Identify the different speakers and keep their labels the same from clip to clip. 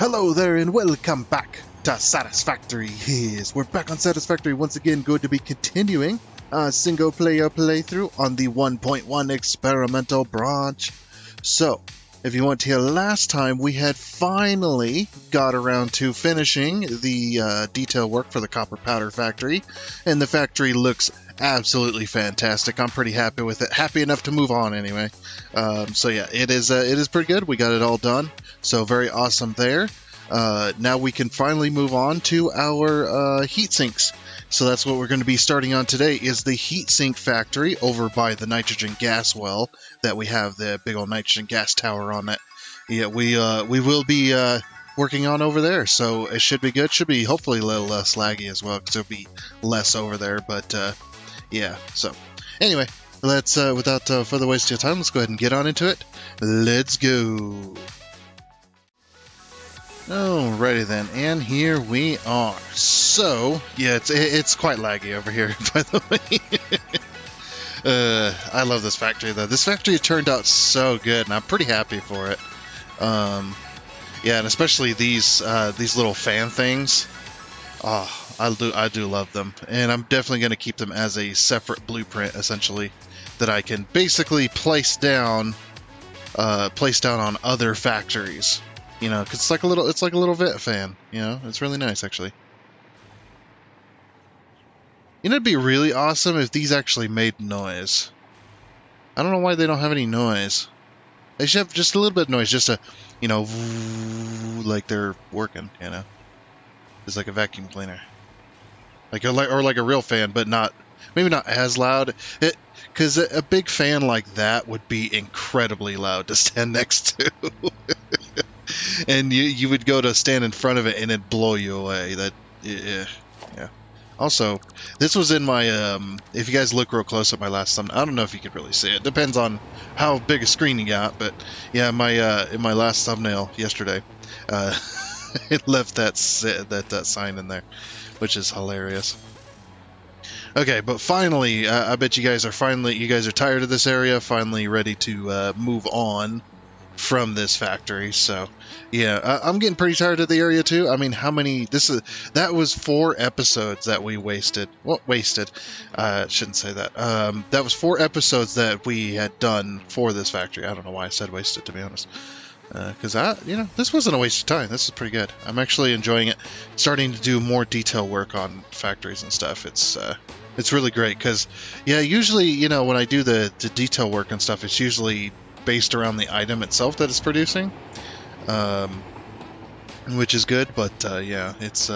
Speaker 1: Hello there and welcome back to Satisfactory. Yes, we're back on Satisfactory once again, going to be continuing a single player playthrough on the 1.1 experimental branch. So, if you want to hear last time, we had finally got around to finishing the detail work for the copper powder factory, and the factory looks absolutely fantastic. I'm pretty happy with it. Happy enough to move on anyway. So yeah, it is pretty good. We got it all done. So very awesome there. Now we can finally move on to our heat sinks. So that's what we're going to be starting on today, is the heat sink factory over by the nitrogen gas well that we have the big old nitrogen gas tower on it. Yeah, we will be working on over there, so it should be good. Should be hopefully a little less laggy as well, because there'll be less over there. But yeah, so anyway, let's without further wasting time, let's go ahead and get on into it. Let's go. Alrighty then, and here we are. So, yeah, it's quite laggy over here, by the way. I love this factory, though. This factory turned out so good, and I'm pretty happy for it. Yeah, and especially these little fan things. Oh, I do love them, and I'm definitely going to keep them as a separate blueprint, essentially, that I can basically place down on other factories. You know, 'cause it's like a little vent fan. You know, it's really nice, actually. You know, it'd be really awesome if these actually made noise. I don't know why they don't have any noise. They should have just a little bit of noise, just a, you know, like they're working. You know, it's like a vacuum cleaner, or like a real fan, but maybe not as loud. Because a big fan like that would be incredibly loud to stand next to. And you would go to stand in front of it and it'd blow you away. Yeah. Also, this was in my, if you guys look real close at my last thumbnail, I don't know if you could really see it. Depends on how big a screen you got, but yeah, in my last thumbnail yesterday, it left that sign in there, which is hilarious. Okay, but finally, I bet you guys are tired of this area, finally ready to move on from this factory. So yeah, I'm getting pretty tired of the area too. I mean, that was 4 episodes that we wasted. Well, shouldn't say that. That was 4 episodes that we had done for this factory. I don't know why I said wasted, to be honest. Because this wasn't a waste of time. This is pretty good. I'm actually enjoying it. Starting to do more detail work on factories and stuff. It's really great because, yeah, usually, when I do the detail work and stuff, it's usually based around the item itself that it's producing, which is good. But yeah, it's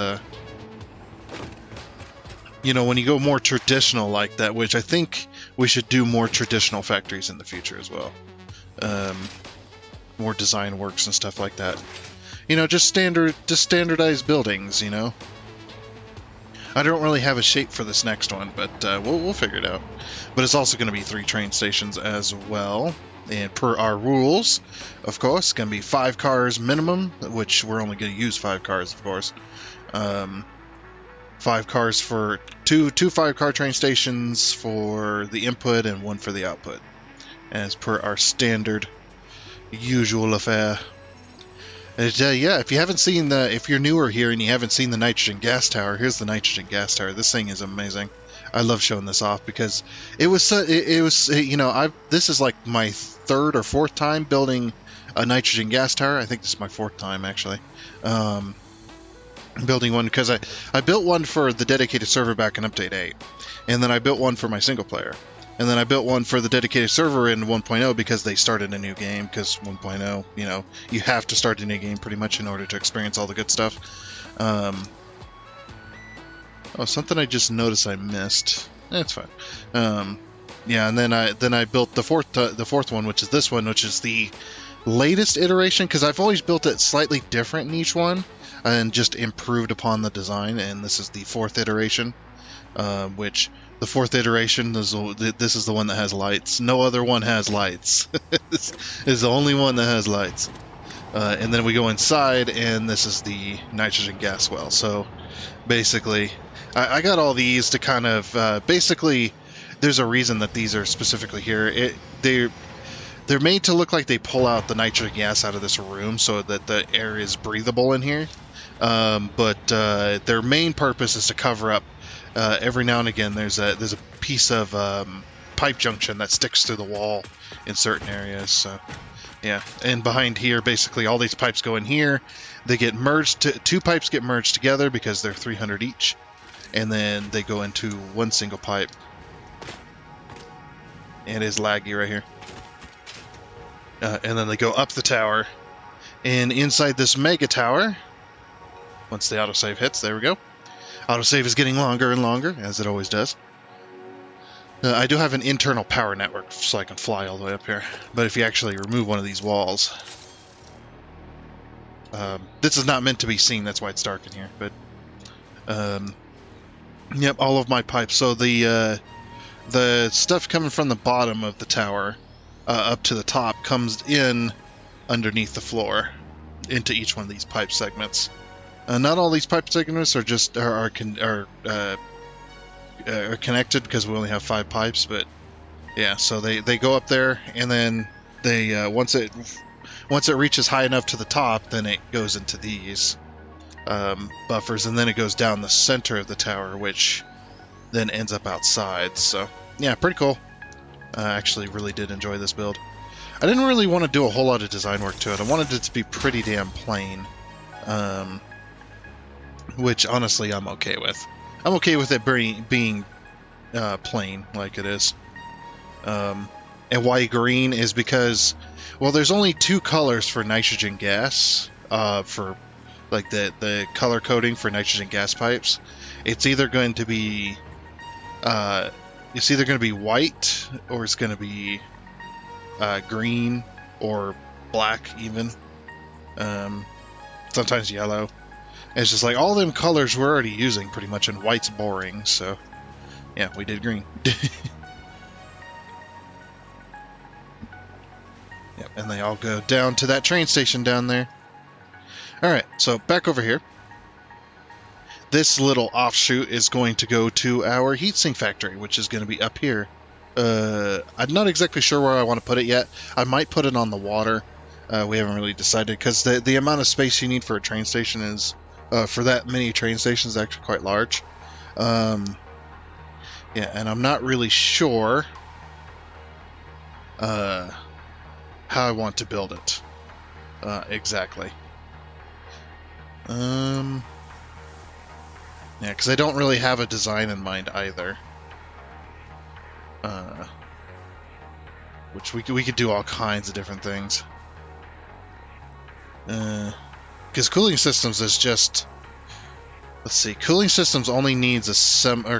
Speaker 1: when you go more traditional like that, which I think we should do more traditional factories in the future as well. More design works and stuff like that. Just standardized buildings. I don't really have a shape for this next one, but we'll figure it out. But it's also going to be 3 train stations as well. And per our rules, of course, it's going to be 5 cars minimum, which we're only going to use 5 cars, of course. 5 cars for two 5-car train stations for the input and 1 for the output, as per our standard usual affair. Yeah, if you're newer here and you haven't seen the nitrogen gas tower, here's the nitrogen gas tower. This thing is amazing. I love showing this off because this is like my 3rd or 4th time building a nitrogen gas tower. I think this is my 4th time actually. Building one because I built one for the dedicated server back in update 8, and then I built one for my single player. And then I built one for the dedicated server in 1.0 because they started a new game, because 1.0, you have to start a new game pretty much in order to experience all the good stuff. Something I just noticed I missed. It's fine. Yeah, and then I built the fourth one, which is this one, which is the latest iteration, because I've always built it slightly different in each one and just improved upon the design, and this is the 4th iteration, which... The 4th iteration, this is the one that has lights. No other one has lights. This is the only one that has lights. And then we go inside, and this is the nitrogen gas well. So, basically, I got all these to kind of... basically, there's a reason that these are specifically here. they're made to look like they pull out the nitrogen gas out of this room so that the air is breathable in here. But their main purpose is to cover up. Every now and again, there's a piece of pipe junction that sticks through the wall in certain areas. So, yeah, and behind here, basically, all these pipes go in here. They get merged. Two pipes get merged together because they're 300 each, and then they go into one single pipe. And it is laggy right here. And then they go up the tower, and inside this mega tower, once the autosave hits, there we go. Autosave is getting longer and longer, as it always does. I do have an internal power network, so I can fly all the way up here. But if you actually remove one of these walls... this is not meant to be seen, that's why it's dark in here. But yep, all of my pipes. So the stuff coming from the bottom of the tower up to the top comes in underneath the floor into each one of these pipe segments. Not all these pipe segments are just are connected because we only have 5 pipes, but yeah, so they go up there, and then they once it reaches high enough to the top, then it goes into these buffers, and then it goes down the center of the tower, which then ends up outside. So yeah, pretty cool. I actually really did enjoy this build. I didn't really want to do a whole lot of design work to it. I wanted it to be pretty damn plain, which honestly I'm okay with. I'm okay with it being plain like it is. And why green is because, well, there's only 2 colors for nitrogen gas, for like the color coding for nitrogen gas pipes. It's either going to be white, or it's going to be green, or black even. Sometimes yellow. And it's just like all them colors we're already using pretty much, and white's boring, so yeah, we did green. Yep, and they all go down to that train station down there. Alright, so back over here. This little offshoot is going to go to our heatsink factory, which is going to be up here. I'm not exactly sure where I want to put it yet. I might put it on the water. We haven't really decided, because the amount of space you need for a train station is, for that many train stations, is actually quite large. Yeah, and I'm not really sure how I want to build it exactly. Yeah, because I don't really have a design in mind either. Which we could do all kinds of different things. Because cooling systems is just... Let's see, cooling systems only needs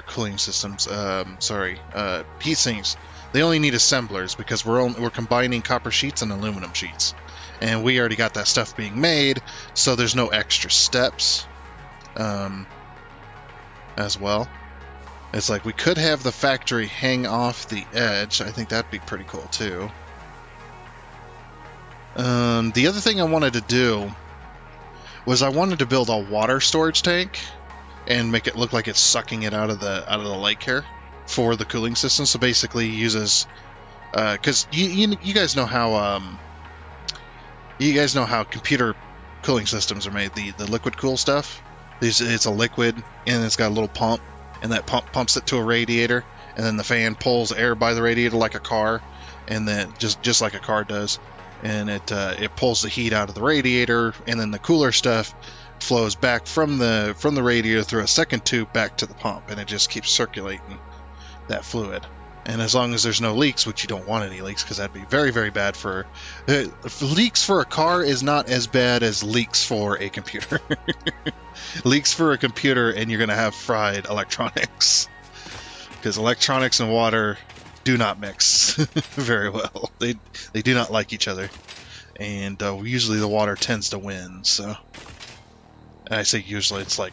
Speaker 1: cooling systems, heat sinks. They only need assemblers because we're combining copper sheets and aluminum sheets. And we already got that stuff being made, so there's no extra steps. As well. It's like we could have the factory hang off the edge. I think that'd be pretty cool too. The other thing I wanted to do was I wanted to build a water storage tank and make it look like it's sucking it out of the lake here for the cooling system. So basically, it uses because you guys know how computer cooling systems are made. The liquid cool stuff. It's a liquid, and it's got a little pump, and that pump pumps it to a radiator, and then the fan pulls air by the radiator like a car, and then just like a car does, and it pulls the heat out of the radiator, and then the cooler stuff flows back from the radiator through a second tube back to the pump, and it just keeps circulating that fluid. And as long as there's no leaks, which you don't want any leaks, because that'd be very, very bad for... leaks for a car is not as bad as leaks for a computer. Leaks for a computer, and you're going to have fried electronics. Because electronics and water do not mix very well. They do not like each other. And usually the water tends to win, so... I say usually, it's like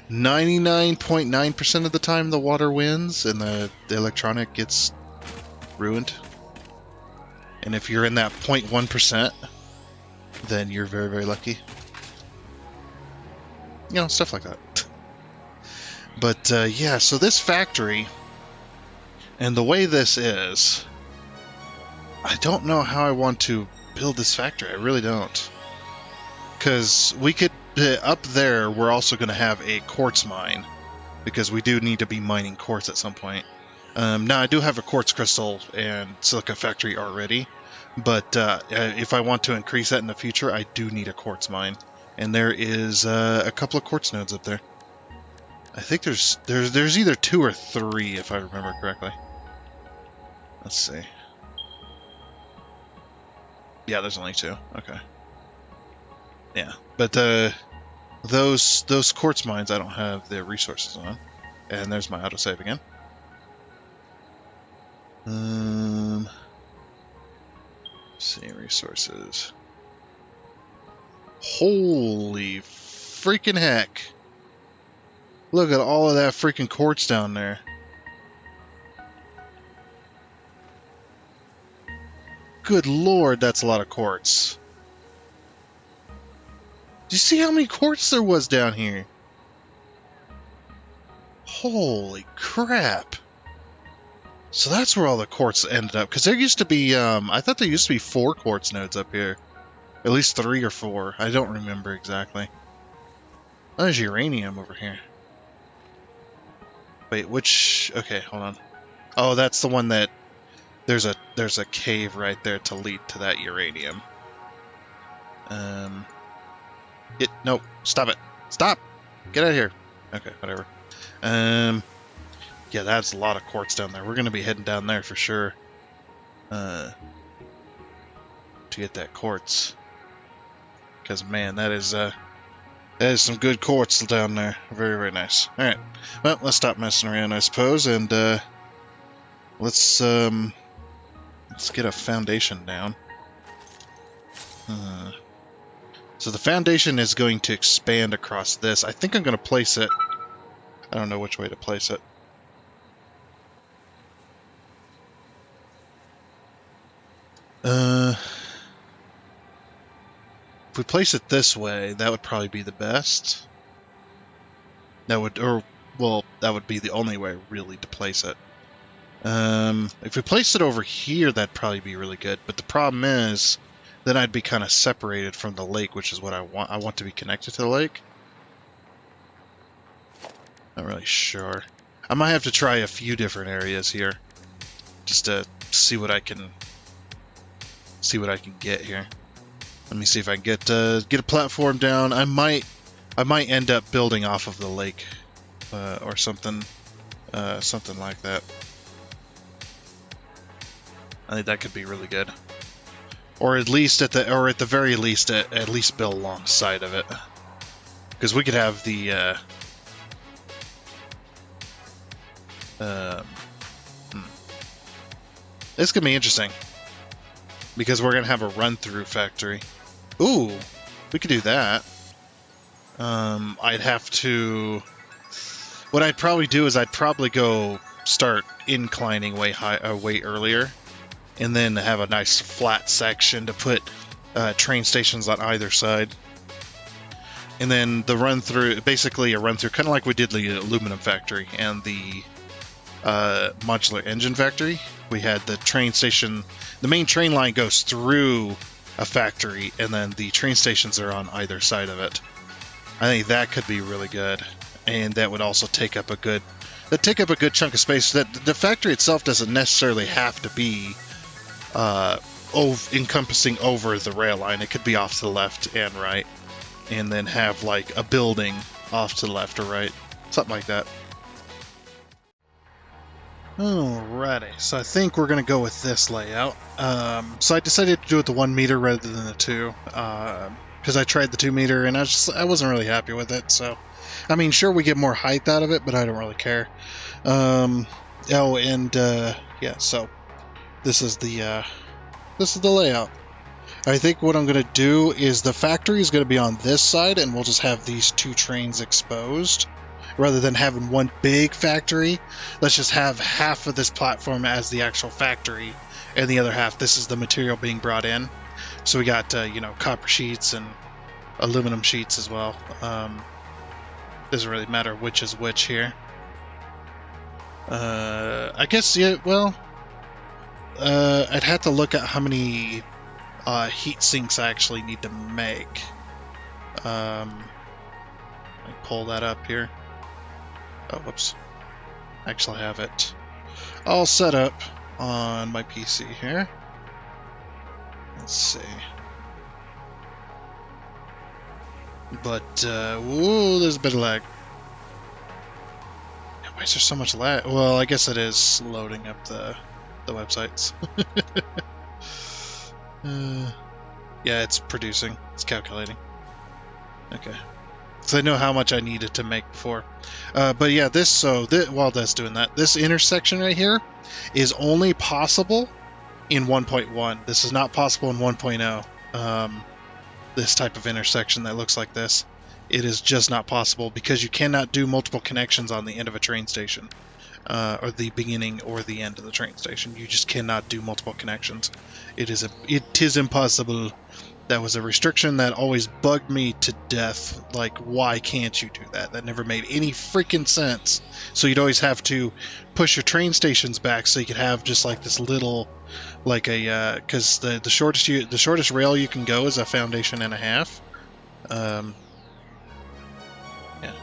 Speaker 1: 99.9% of the time the water wins and the electronic gets ruined. And if you're in that 0.1%, then you're very, very lucky. You know, stuff like that. But yeah, so this factory, and the way this is, I don't know how I want to build this factory. I really don't. Because we could, up there, we're also going to have a quartz mine. Because we do need to be mining quartz at some point. Now, I do have a quartz crystal and silica factory already. But if I want to increase that in the future, I do need a quartz mine. And there is a couple of quartz nodes up there. I think there's either 2 or 3, if I remember correctly. Let's see. Yeah, there's only 2. Okay. Yeah, but those quartz mines I don't have the resources on. And there's my autosave again. Let's see, resources. Holy freaking heck. Look at all of that freaking quartz down there. Good lord, that's a lot of quartz. Do you see how many quartz there was down here? Holy crap. So that's where all the quartz ended up. Because there used to be, I thought there used to be 4 quartz nodes up here. At least 3 or 4. I don't remember exactly. Oh, there's uranium over here. Wait, which... Okay, hold on. Oh, that's the one that... There's a cave right there to lead to that uranium. Nope. Stop it. Stop! Get out of here. Okay, whatever. Yeah, that's a lot of quartz down there. We're going to be heading down there for sure. To get that quartz. Because, man, that is some good quartz down there. Very, very nice. Alright. Well, let's stop messing around, I suppose, and, let's get a foundation down. So the foundation is going to expand across this. I think I'm going to place it... I don't know which way to place it. If we place it this way, that would probably be the best. That would be the only way, really, to place it. If we place it over here, that'd probably be really good. But the problem is, then I'd be kind of separated from the lake, which is what I want. I want to be connected to the lake. Not really sure. I might have to try a few different areas here, just to see what I can get here. Let me see if I can get a platform down. I might end up building off of the lake, or something like that. I think that could be really good, or at the very least, at least build alongside of it, because we could have the. This could be interesting. Because we're going to have a run-through factory. Ooh, we could do that. I'd have to... What I'd probably do is I'd probably go start inclining way earlier. And then have a nice flat section to put train stations on either side. And then the run-through, basically a run-through, kind of like we did the aluminum factory and the modular engine factory. We had the train station... The main train line goes through a factory, and then the train stations are on either side of it. I think that could be really good, and that would also take up a good chunk of space. That the factory itself doesn't necessarily have to be encompassing over the rail line. It could be off to the left and right, and then have like a building off to the left or right, something like that. Alrighty, so I think we're going to go with this layout. So I decided to do it the 1 meter rather than the 2, because I tried the 2 meter and I wasn't really happy with it. So, I mean, sure, we get more height out of it, but I don't really care. Yeah, so this is the layout. I think what I'm going to do is the factory is going to be on this side, and we'll just have these 2 trains exposed. Rather than having one big factory, let's just have half of this platform as the actual factory, and the other half, this is the material being brought in. So we got, copper sheets and aluminum sheets as well. Doesn't really matter which is which here. I guess, yeah, well, I'd have to look at how many heat sinks I actually need to make. Let me pull that up here. Oh, whoops. I actually have it all set up on my PC here. Let's see. But, whoa, there's a bit of lag. Why is there so much lag? Well, I guess it is loading up the websites. Yeah, it's producing. It's calculating. Okay. So I know how much I needed to make before. But yeah, while that's doing that, this intersection right here is only possible in 1.1. This is not possible in 1.0. This type of intersection that looks like this. It is just not possible because you cannot do multiple connections on the end of a train station. Or the beginning or the end of the train station. You just cannot do multiple connections. It is impossible. That was a restriction that always bugged me to death. Like, why can't you do that? That never made any freaking sense. So you'd always have to push your train stations back so you could have just like this little, like a, because the shortest rail you can go is a foundation and a half. Yeah,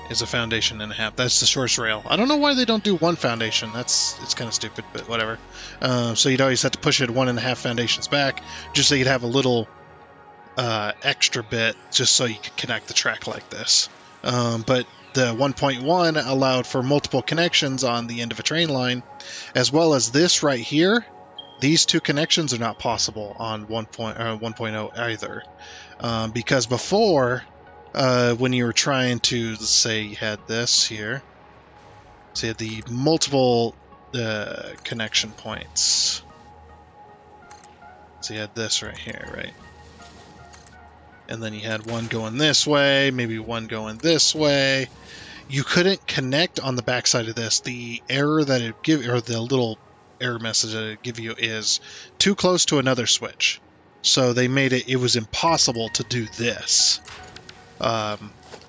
Speaker 1: is a foundation and a half. That's the shortest rail. I don't know why they don't do one foundation. It's kind of stupid, but whatever. So you'd always have to push it 1.5 foundations back, just so you'd have a little extra bit, just so you could connect the track like this. But the 1.1 allowed for multiple connections on the end of a train line, as well as this right here. These two connections are not possible on 1.0 either, because before. When you were trying to, let's say you had this here, so you had the multiple connection points. So you had this right here, right? And then you had one going this way, maybe one going this way. You couldn't connect on the backside of this. The error that it give, or the little error message that it give you is too close to another switch. So they made it was impossible to do this.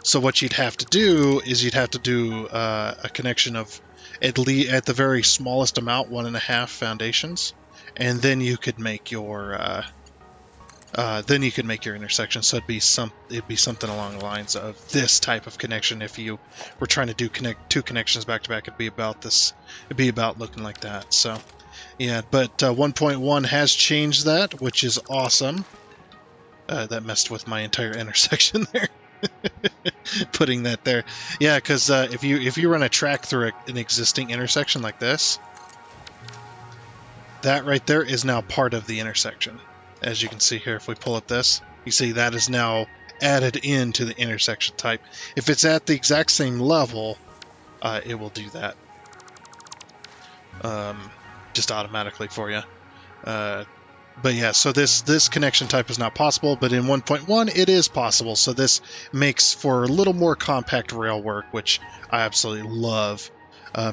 Speaker 1: So what you'd have to do is you'd have to do a connection of at the very smallest amount, 1.5 foundations, and then you could make your intersection. So it'd be something along the lines of this type of connection. If you were trying to do two connections back to back, it'd be about this. It'd be about looking like that. So yeah, but 1.1 has changed that, which is awesome. That messed with my entire intersection there. Putting that there, yeah, because if you run a track through an existing intersection like this, that right there is now part of the intersection. As you can see here, if we pull up this, you see that is now added into the intersection type. If it's at the exact same level, it will do that just automatically for you. But yeah, so this connection type is not possible, but in 1.1 it is possible. So this makes for a little more compact rail work, which I absolutely love.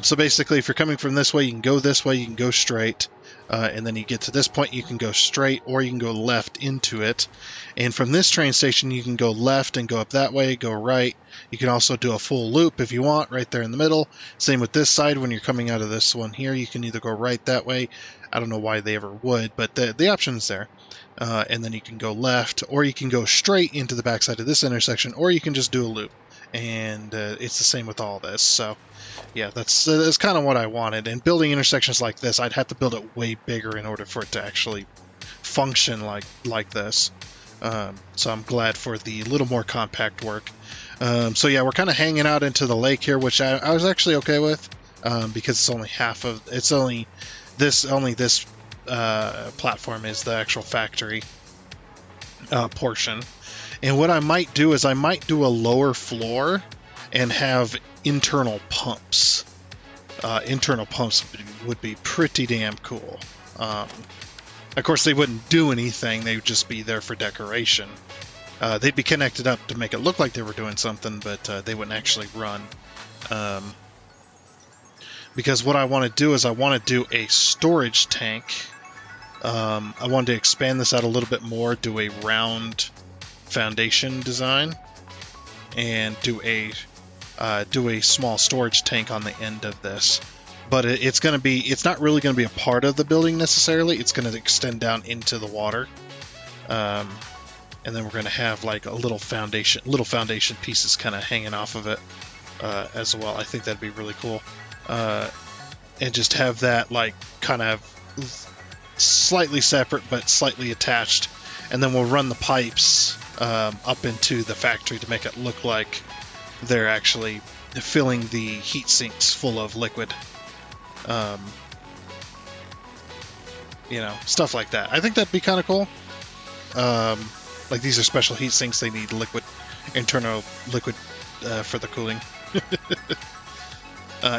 Speaker 1: So basically, if you're coming from this way, you can go this way, you can go straight, and then you get to this point, you can go straight, or you can go left into it. And from this train station, you can go left and go up that way, go right. You can also do a full loop if you want, right there in the middle. Same with this side, when you're coming out of this one here, you can either go right that way. I don't know why they ever would, but the option's there. And then you can go left, or you can go straight into the backside of this intersection, or you can just do a loop. And it's the same with all this. So yeah, that's kind of what I wanted. And building intersections like this, I'd have to build it way bigger in order for it to actually function like this. So I'm glad for the little more compact work. So yeah, we're kind of hanging out into the lake here, which I was actually okay with, because it's only this platform is the actual factory portion. And what I might do is I might do a lower floor and have internal pumps. Internal pumps would be pretty damn cool. Of course, they wouldn't do anything. They would just be there for decoration. They'd be connected up to make it look like they were doing something, but they wouldn't actually run. Because what I want to do is I want to do a storage tank. I wanted to expand this out a little bit more, do a round foundation design, and do a small storage tank on the end of this. but it's not really going to be a part of the building necessarily. It's going to extend down into the water. And then we're going to have like a little foundation pieces kind of hanging off of it as well. I think that'd be really cool. And just have that like kind of slightly separate but slightly attached. And then we'll run the pipes up into the factory to make it look like they're actually filling the heat sinks full of liquid. You know, stuff like that. I think that'd be kind of cool. Like these are special heat sinks. They need internal liquid for the cooling.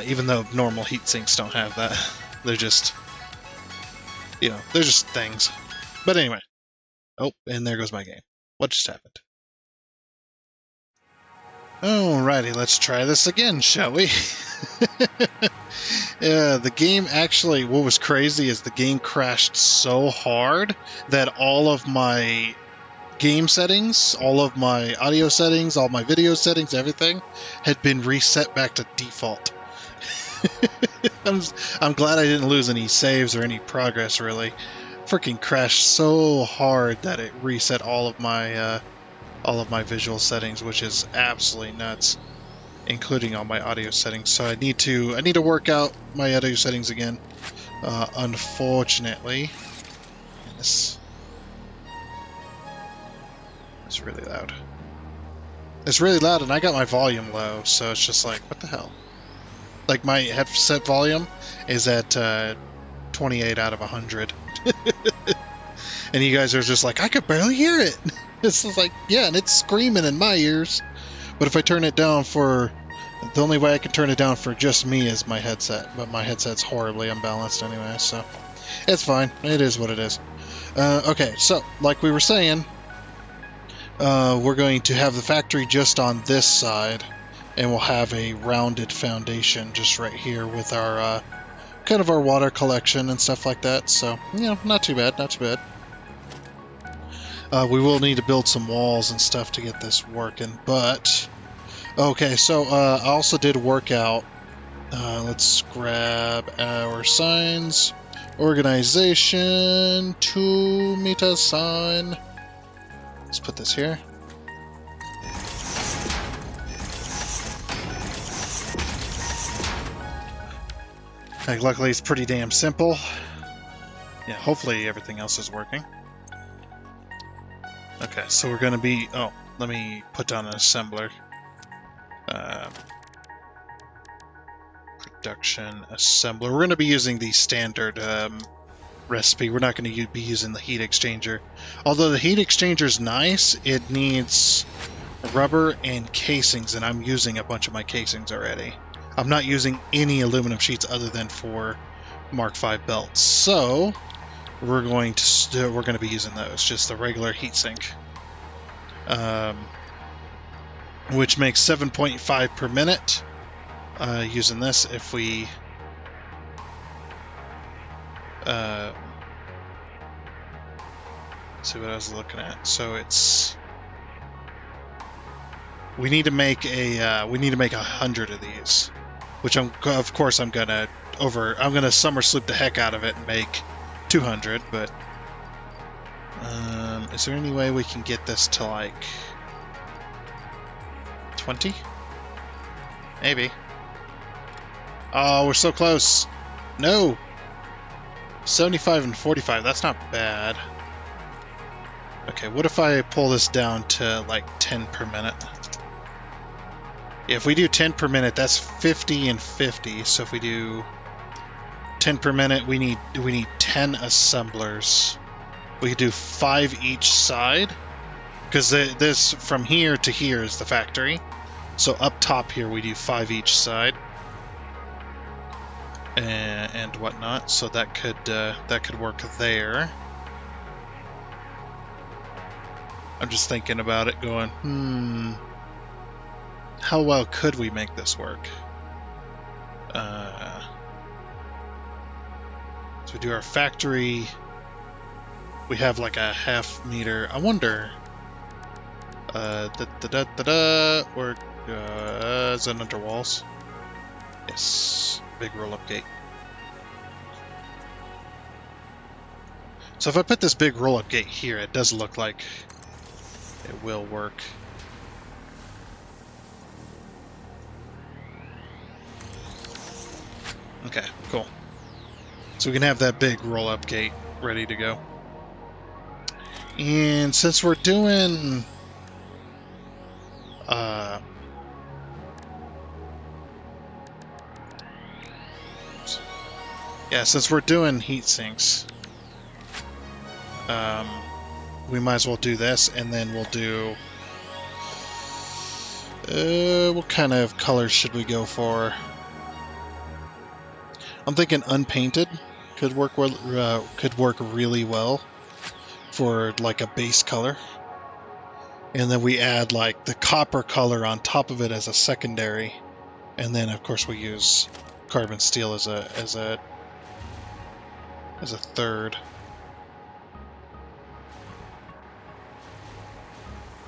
Speaker 1: Even though normal heat sinks don't have that. They're just, they're just things. But anyway. Oh, and there goes my game. What just happened? Alrighty, let's try this again, shall we? The game actually, what was crazy is the game crashed so hard that all of my game settings, all of my audio settings, all my video settings, everything had been reset back to default. I'm glad I didn't lose any saves or any progress, really. Freaking crashed so hard that it reset all of my visual settings, which is absolutely nuts, including all my audio settings. So I need to work out my audio settings again. Unfortunately, it's really loud. It's really loud, and I got my volume low, so it's just like, what the hell? Like my headset volume is at 28 out of 100. And you guys are just like, I could barely hear it. It's just like, yeah, and it's screaming in my ears. But if I turn it down the only way I can turn it down for just me is my headset. But my headset's horribly unbalanced anyway, so it's fine. It is what it is. Okay, so like we were saying, we're going to have the factory just on this side, and we'll have a rounded foundation just right here with our kind of our water collection and stuff like that. So, not too bad, not too bad. We will need to build some walls and stuff to get this working, but okay, so I also did work out. Let's grab our signs. Organization, 2 meter sign. Let's put this here. Luckily, it's pretty damn simple. Yeah, hopefully everything else is working. Okay, so we're going to be... Oh, let me put down an assembler. Production assembler. We're going to be using the standard recipe. We're not going to be using the heat exchanger. Although the heat exchanger is nice, it needs rubber and casings, and I'm using a bunch of my casings already. I'm not using any aluminum sheets other than for Mark V belts. So we're going to be using those, just the regular heatsink, which makes 7.5 per minute. Using this, if we let's see what I was looking at. So it's we need to make 100 of these, which of course I'm gonna summer sleep the heck out of it and make 200. But is there any way we can get this to like 20? Maybe. Oh, we're so close. No. 75 and 45. That's not bad. Okay, what if I pull this down to like 10 per minute? If we do 10 per minute, that's 50 and 50. So if we do 10 per minute, we need 10 assemblers. We could do 5 each side, because this from here to here is the factory. So up top here we do 5 each side, and whatnot. So that could work there. I'm just thinking about it, going, how well could we make this work? So we do our factory. We have like a half meter. I wonder. Or is it under walls? Yes. Big roll-up gate. So if I put this big roll-up gate here, it does look like it will work. Okay, cool. So we can have that big roll-up gate ready to go. And since we're doing... yeah, since we're doing heat sinks, we might as well do this, and then we'll do... what kind of colors should we go for? I'm thinking unpainted could work well, could work really well for like a base color, and then we add like the copper color on top of it as a secondary, and then of course we use carbon steel as a third.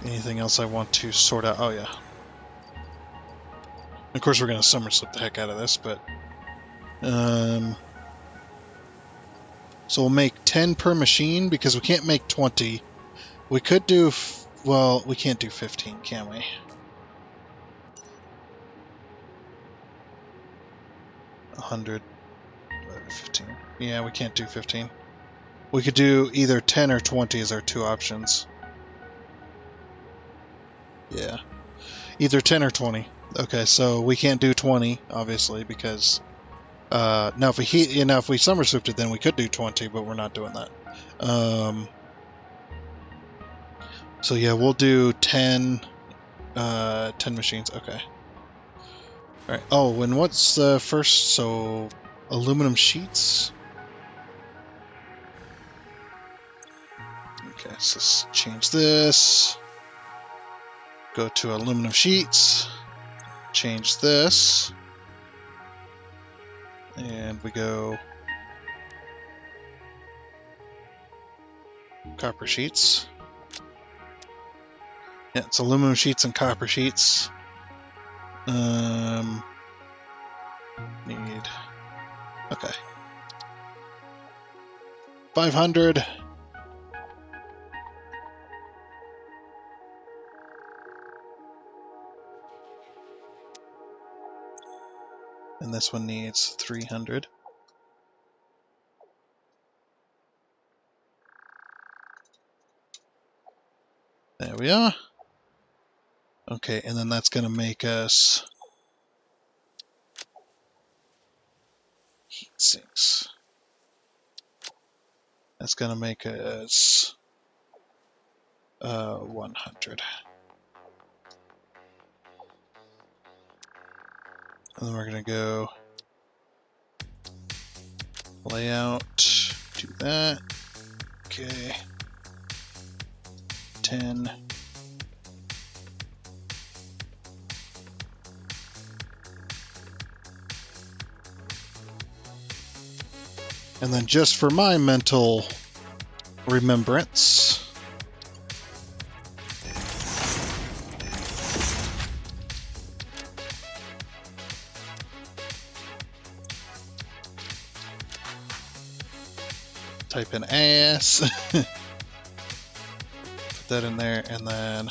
Speaker 1: Anything else I want to sort out? Oh yeah. Of course we're gonna somersault the heck out of this, but so we'll make 10 per machine because we can't make 20. We could do, well, we can't do 15, can we? $100, 15. Yeah, we can't do 15. We could do either 10 or 20 as our two options. Yeah, either 10 or 20. Okay, so we can't do 20, obviously, because now if we somersaulted it, then we could do 20, but we're not doing that. So yeah, we'll do 10 machines. Okay. All right. Oh, and what's the first? So aluminum sheets. Okay, so let's change this. Go to aluminum sheets. Change this. And we go copper sheets. Yeah, it's aluminum sheets and copper sheets. Need... okay. 500. And this one needs 300. There we are. Okay, and then that's going to make us heat sinks. That's going to make us 100. And then we're going to go layout, do that. Okay. 10. And then just for my mental remembrance, type in ass, put that in there, and then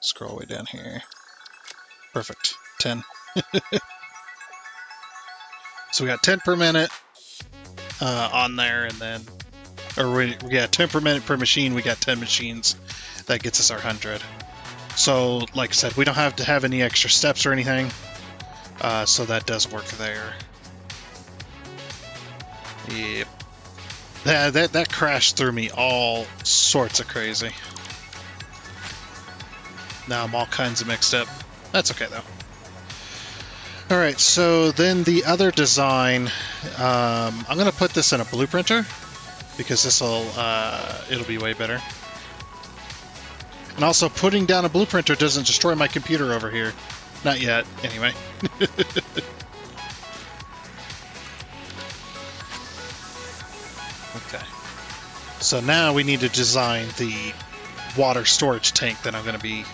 Speaker 1: scroll way down here. Perfect. 10. So we got 10 per minute on there, and then, or we got 10 per minute per machine. We got 10 machines. That gets us our 100. So, like I said, we don't have to have any extra steps or anything. So that does work there. Yep. That crashed through me all sorts of crazy. Now I'm all kinds of mixed up. That's okay though. Alright, so then the other design, I'm going to put this in a blueprinter because it'll be way better. And also, putting down a blueprinter doesn't destroy my computer over here. Not yet, anyway. Okay. So now we need to design the water storage tank that I'm going to be,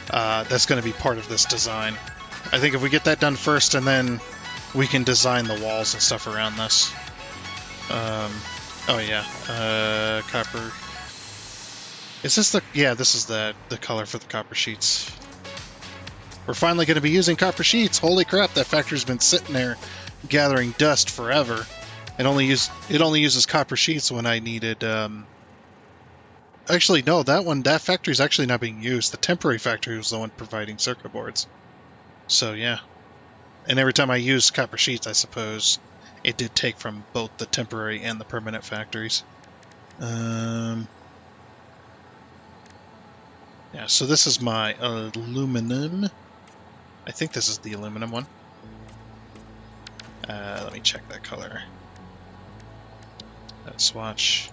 Speaker 1: that's going to be part of this design. I think if we get that done first, and then we can design the walls and stuff around this. Oh yeah, copper. Is this the... Yeah, this is the color for the copper sheets. We're finally going to be using copper sheets. Holy crap, that factory's been sitting there gathering dust forever. It only uses copper sheets when I needed... Actually, no, that factory's actually not being used. The temporary factory was the one providing circuit boards. So, yeah. And every time I used copper sheets, I suppose it did take from both the temporary and the permanent factories. Yeah, so this is my aluminum. I think this is the aluminum one. Let me check that color. Swatch.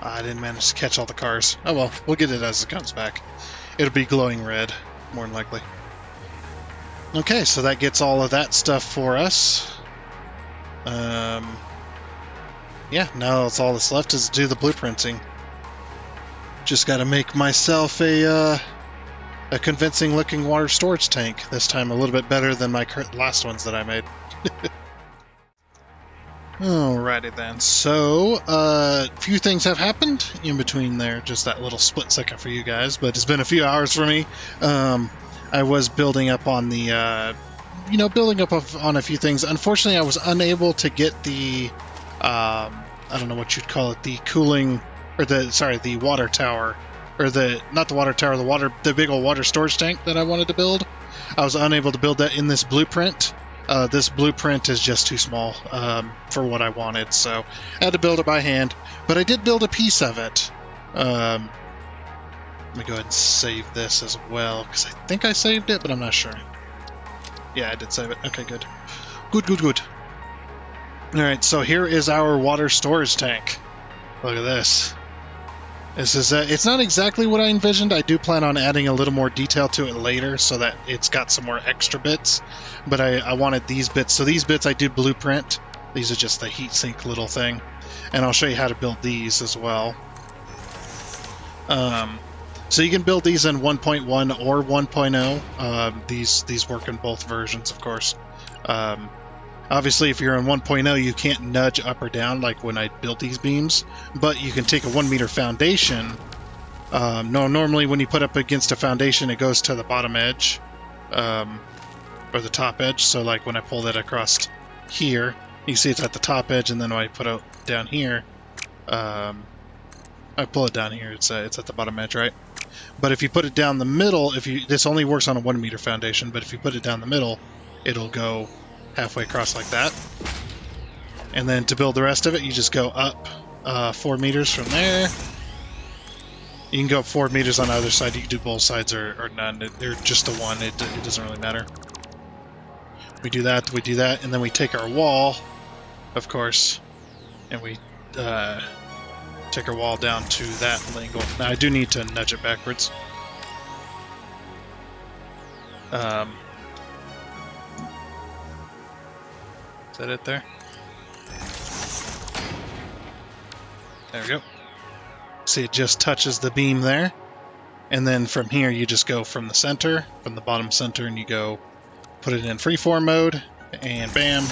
Speaker 1: I didn't manage to catch all the cars. Oh well, we'll get it as it comes back. It'll be glowing red, more than likely. Okay, so that gets all of that stuff for us. Yeah, now all that's left is to do the blueprinting. Just got to make myself a convincing-looking water storage tank. This time a little bit better than my last ones that I made. Alrighty then, so a few things have happened in between there, just that little split second for you guys, but it's been a few hours for me. I was building up on the, on a few things. Unfortunately, I was unable to get the, I don't know what you'd call it, the cooling, or the water tower, or not the water tower, the big old water storage tank that I wanted to build. I was unable to build that in this blueprint. This blueprint is just too small for what I wanted, so I had to build it by hand. But I did build a piece of it. Let me go ahead and save this as well, because I think I saved it, but I'm not sure. Yeah, I did save it. Okay, good. Good. Alright, so here is our water storage tank. Look at this. This is it's not exactly what I envisioned. I do plan on adding a little more detail to it later so that it's got some more extra bits. But I wanted these bits. So these bits I did blueprint. These are just the heatsink little thing. And I'll show you how to build these as well. So you can build these in 1.1 or 1.0. These work in both versions, of course. Obviously, if you're in 1.0, you can't nudge up or down like when I built these beams, but you can take a 1 meter foundation. Normally when you put up against a foundation, it goes to the bottom edge, or the top edge. So like when I pull that across here, you see it's at the top edge, and then when I put it down here, I pull it down here, it's at the bottom edge, right? But if you put it down the middle, this only works on a 1 meter foundation, but if you put it down the middle, it'll go halfway across like that. And then to build the rest of it, you just go up 4 meters from there. You can go up 4 meters on either side. You can do both sides or none. They're just the one. It doesn't really matter. We do that, and then we take our wall, of course, and we take our wall down to that angle. Now I do need to nudge it backwards. Is that it there? There we go. See, it just touches the beam there. And then from here, you just go from the center, from the bottom center, and you go put it in freeform mode, and bam.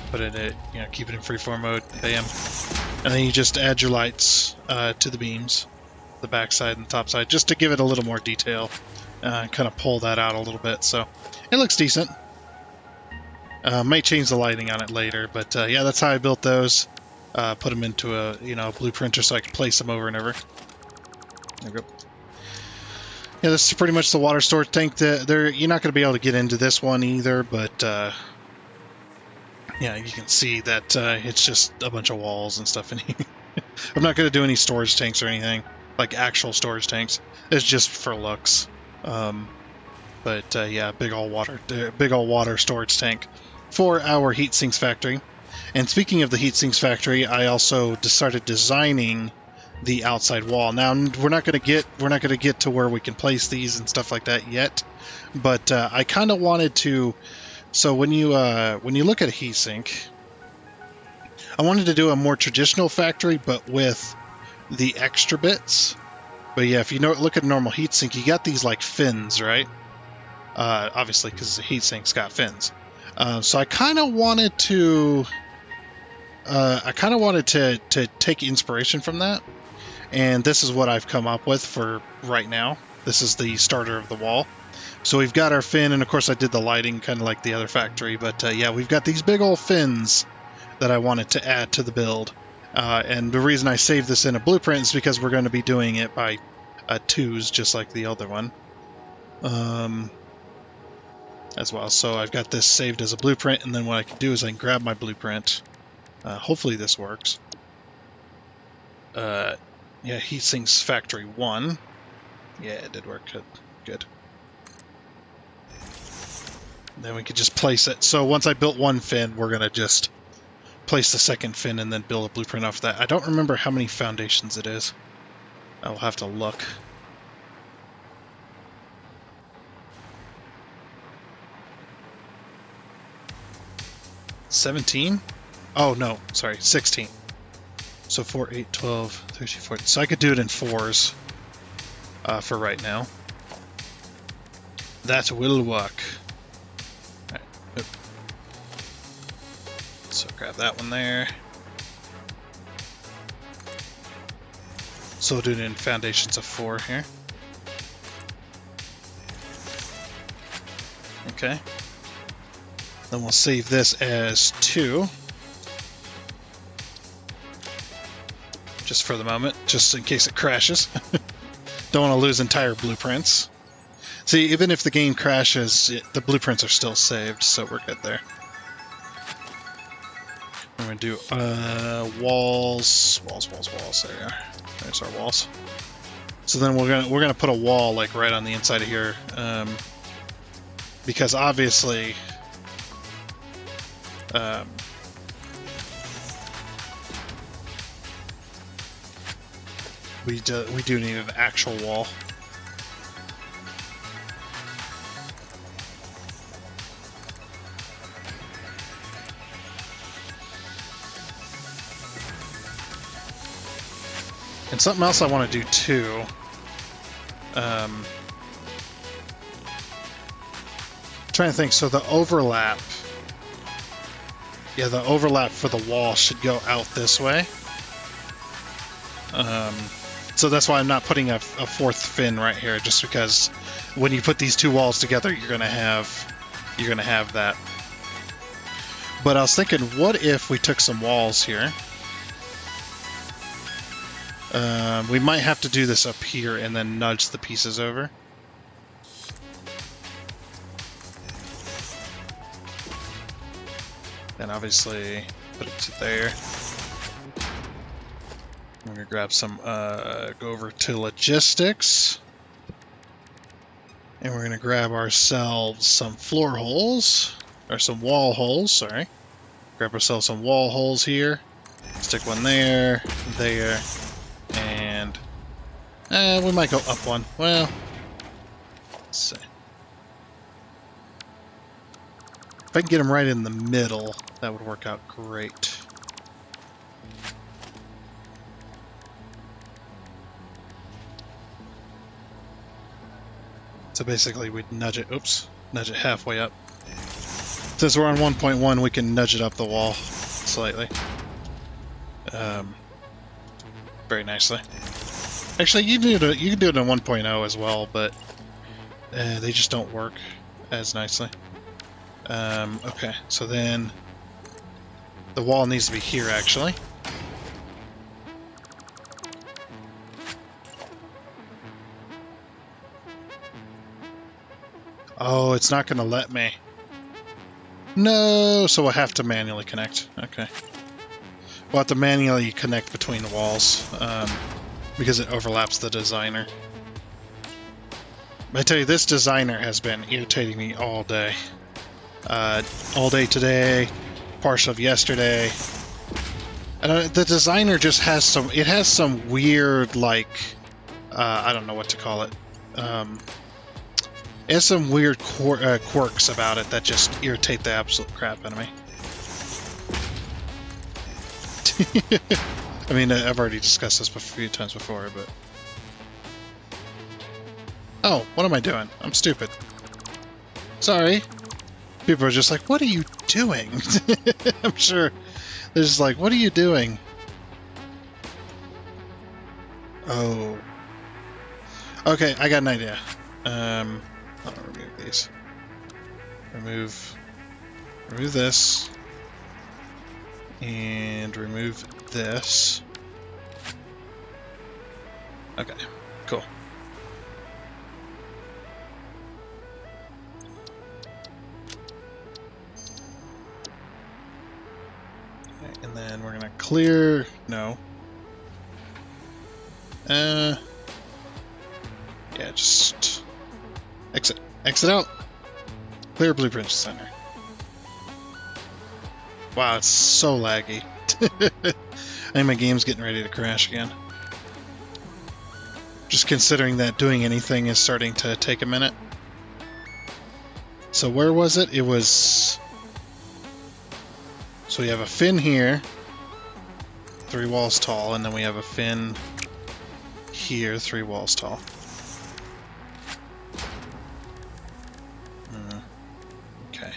Speaker 1: Put it in, keep it in freeform mode, bam. And then you just add your lights to the beams, the back side and the top side, just to give it a little more detail. Kind of pull that out a little bit, so it looks decent. Might change the lighting on it later, but yeah, that's how I built those. Put them into a blueprinter so I can place them over and over. There we go. Yeah, this is pretty much the water storage tank. You're not going to be able to get into this one either, but yeah, you can see that it's just a bunch of walls and stuff in here. I'm not going to do any storage tanks or anything, like actual storage tanks. It's just for looks. But yeah, big old water storage tank for our heat sinks factory. And speaking of the heat sinks factory, I also started designing the outside wall. Now we're not going to get to where we can place these and stuff like that yet, but I kind of wanted to. So when you look at a heat sink, I wanted to do a more traditional factory, but with the extra bits. But yeah, if you look at a normal heatsink, you got these like fins, right? Obviously, because the heatsink's got fins. So I kind of wanted to, to take inspiration from that, and this is what I've come up with for right now. This is the starter of the wall. So we've got our fin, and of course I did the lighting kind of like the other factory, but yeah, we've got these big old fins that I wanted to add to the build. And the reason I saved this in a blueprint is because we're going to be doing it by twos, just like the other one. As well. So I've got this saved as a blueprint, and then what I can do is I can grab my blueprint. Hopefully this works. Yeah, heatsinks factory 1. Yeah, it did work. Good. Then we could just place it. So once I built one fin, we're going to just place the second fin and then build a blueprint off that. I don't remember how many foundations it is. I'll have to look. $17? Oh, no. Sorry, 16. So 4, 8, 12, 13, 14. So I could do it in 4s for right now. That will work. All right. So grab that one there. So we'll do it in foundations of 4 here. Okay. Then we'll save this as 2. Just for the moment, just in case it crashes. Don't want to lose entire blueprints. See, even if the game crashes, the blueprints are still saved, so we're good there. We're going to do walls. There we are. There's our walls. So then we're gonna put a wall like right on the inside of here, because obviously, we do need an actual wall. And something else I want to do too. Trying to think. So the overlap. Yeah, the overlap for the wall should go out this way. So that's why I'm not putting a fourth fin right here, just because when you put these two walls together, you're gonna have that. But I was thinking, what if we took some walls here? We might have to do this up here and then nudge the pieces over. And obviously put it to there. I'm gonna grab some, go over to logistics. And we're gonna grab ourselves some floor holes, or some wall holes, sorry. Grab ourselves some wall holes here. Stick one there, and we might go up one. Well, let's see. If I can get them right in the middle, that would work out great. So basically we'd nudge it halfway up. Since we're on 1.1, we can nudge it up the wall slightly. Very nicely. Actually, you can do it in 1.0 as well, but they just don't work as nicely. Okay, so then the wall needs to be here, actually. Oh, it's not going to let me. No, so we'll have to manually connect. Okay. We'll have to manually connect between the walls, because it overlaps the designer. I tell you, this designer has been irritating me all day. All day today, partial of yesterday. And the designer just has some weird, like, I don't know what to call it. It has some weird quirks about it that just irritate the absolute crap out of me. I mean, I've already discussed this a few times before, but Oh, what am I doing? I'm stupid. Sorry. People are just like, what are you doing? I'm sure they're just like, what are you doing? Oh. Okay, I got an idea. I'll remove these. Remove this. And remove this. Okay, cool. Okay, and then we're gonna clear. No. Yeah, just exit. Exit out. Clear blueprint center. Wow, it's so laggy. I think my game's getting ready to crash again. Just considering that doing anything is starting to take a minute. So where was it? It was... So we have a fin here, 3 walls tall, and then we have a fin here, 3 walls tall. Okay.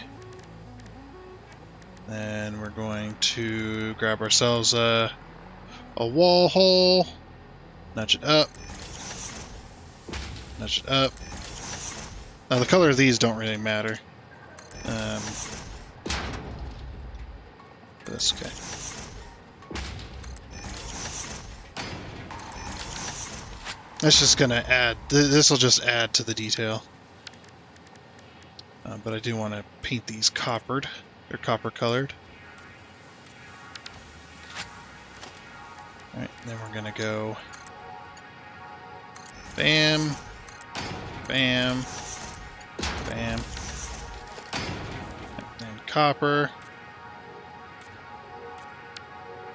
Speaker 1: Then we're going to grab ourselves a wall hole, nudge it up, nudge it up. Now the color of these don't really matter. This, okay. That's just gonna add, this will just add to the detail. But I do want to paint these coppered, or copper colored. Alright, then we're gonna go bam, bam, bam, and copper.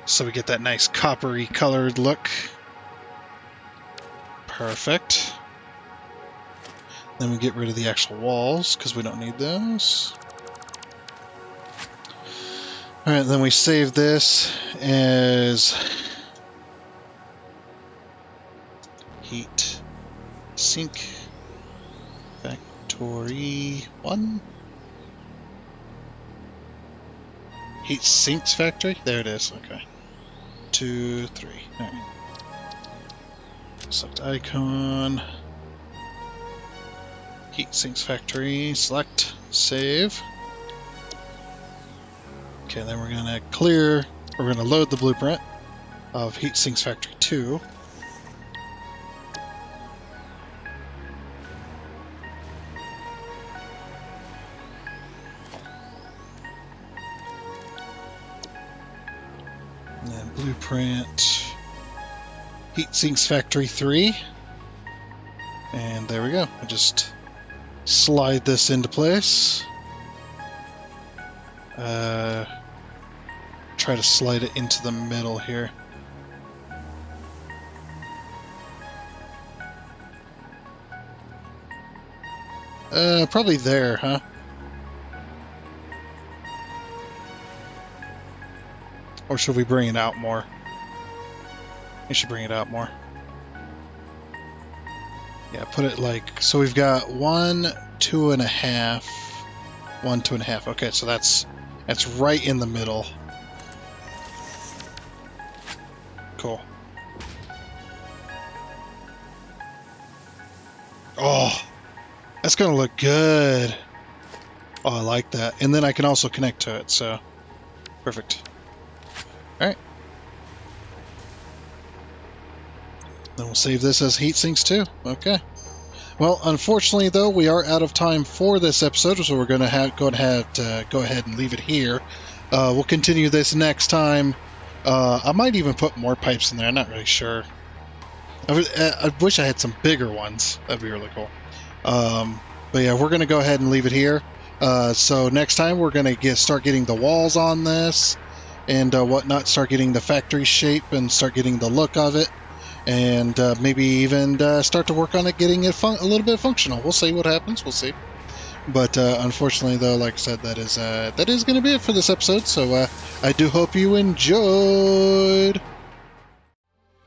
Speaker 1: So we get that nice coppery colored look. Perfect. Then we get rid of the actual walls because we don't need those. Alright, then we save this as heat sink factory 1. Heat sinks factory? There it is, okay. 2, 3. Alright. Select icon. Heat sinks factory. Select. Save. Okay, then we're gonna clear. We're gonna load the blueprint of Heat Sinks Factory 2. And then blueprint Heat Sinks Factory 3. And there we go. I just slide this into place. Try to slide it into the middle here. Probably there, huh? Or should we bring it out more? We should bring it out more. Yeah, put it like, so we've got 1, 2.5, 1, 2.5. Okay, so that's right in the middle. Cool. Oh, that's gonna look good. Oh, I like that. And then I can also connect to it, so perfect. Alright. Then we'll save this as heat sinks too. Okay. Well, unfortunately, though, we are out of time for this episode, so we're going to go ahead and leave it here. We'll continue this next time. I might even put more pipes in there. I'm not really sure. I wish I had some bigger ones. That'd be really cool. But yeah, we're going to go ahead and leave it here. So next time, we're going to start getting the walls on this and whatnot. Start getting the factory shape and start getting the look of it. And maybe even start to work on it, getting it a little bit functional. We'll see what happens. We'll see. But unfortunately, though, like I said, that is going to be it for this episode. So I do hope you enjoyed.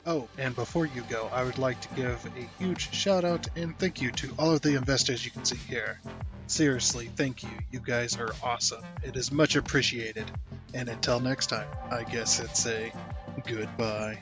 Speaker 2: Oh, and before you go, I would like to give a huge shout out and thank you to all of the investors you can see here. Seriously, thank you. You guys are awesome. It is much appreciated. And until next time, I guess it's a goodbye.